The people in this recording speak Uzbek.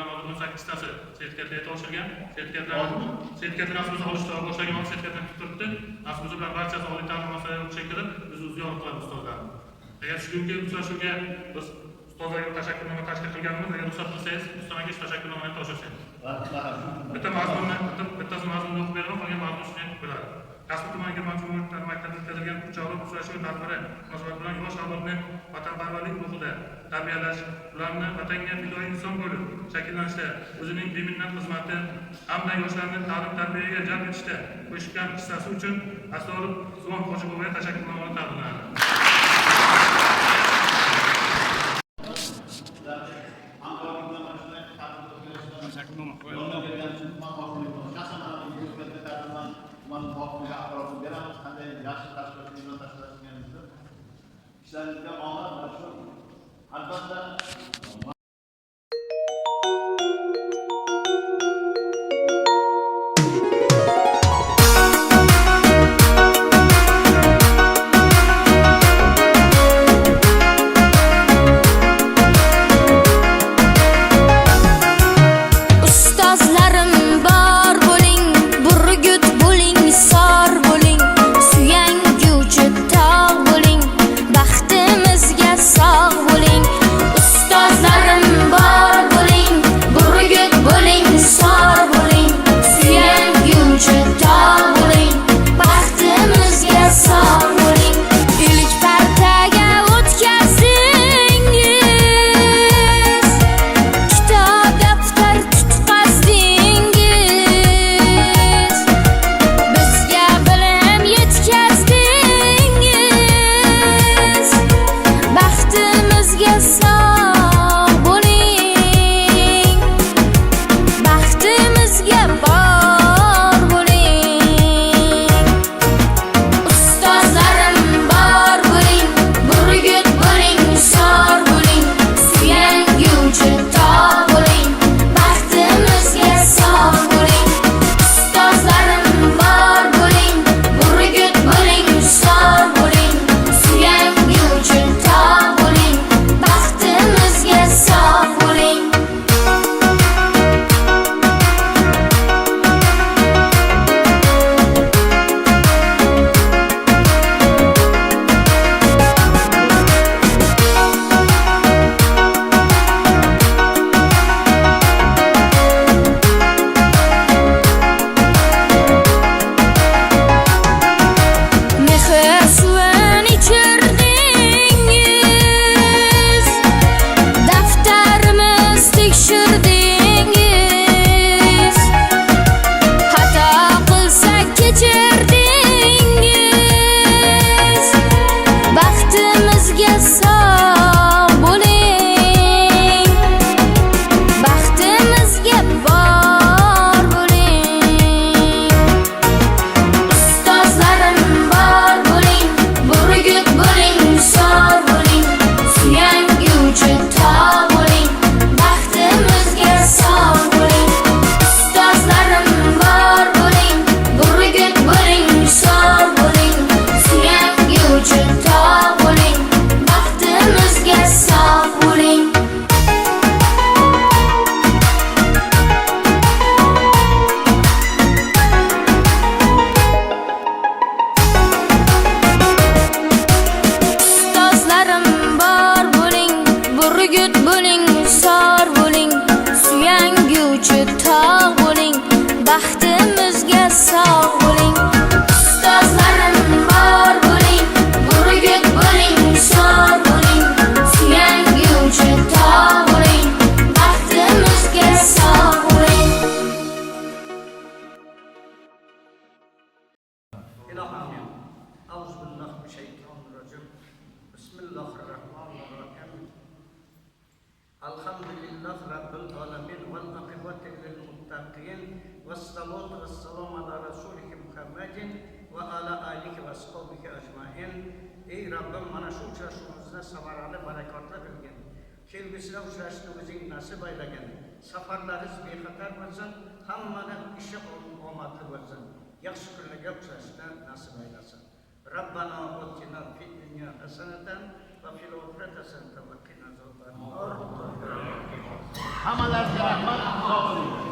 sertifikatlardan hozir 18tasi sertifikatlarga topshirilgan. Sertifikatlar asosida olishga boshlagan vaqt sertifikatni turibdi. Asosida bilan barchasi oliy ta'lim muassasalariga o'xshaytirib biz ziyorat qilamiz ustozlarni. Agar shu kungi uchrashuvga biz ustozlarga tashakkurnoma tashkil qilganmiz, agar ruxsat qilsangiz, ustamaga tashakkurnoma topshirsangiz. Bitta mazmunni o'qib beraman, qolgan mazmun shuni biladi. Kasbi tumaniga majmualar maktabida o'tkazilgan uchavli uchrashuv tadbiri munosabat bilan yosh avlodni vatanparvarlik ruhida tarbiyalash, ularni vatanga fidoyi inson bo'lib shakllanishda, o'zining beminnat xizmati hamda yoshlarni ta'lim-tarbiyaga jalb etishda qo'shgan hissasi uchun Asror Usmon Hojiboyga tashakkurnoma taqdirlanadi. İşlerimizde onlar var şu albatta Alhamdulillah Rabbil Alamin wal aqibati lil muttaqin wassalatu wassalamu ala rasulih Muhammadin va ala alihi va sahbihi ajmain. Ey Rabbim, mana shu uchrashuvimizda samarali barakotli qilgin. Kelgusida uchrashishni o'zing nasib aylagin. Safarlaringiz bexatar bo'lsin, hammaning ishi omadli bo'lsin. Yaxshi kunlarga uchrashishni nasib aylasin. Rabbana atina fid dunya hasanatan va fil oxirati hasanatan va qina azoban nar. Hammalarga rahmat, sog' bo'ling.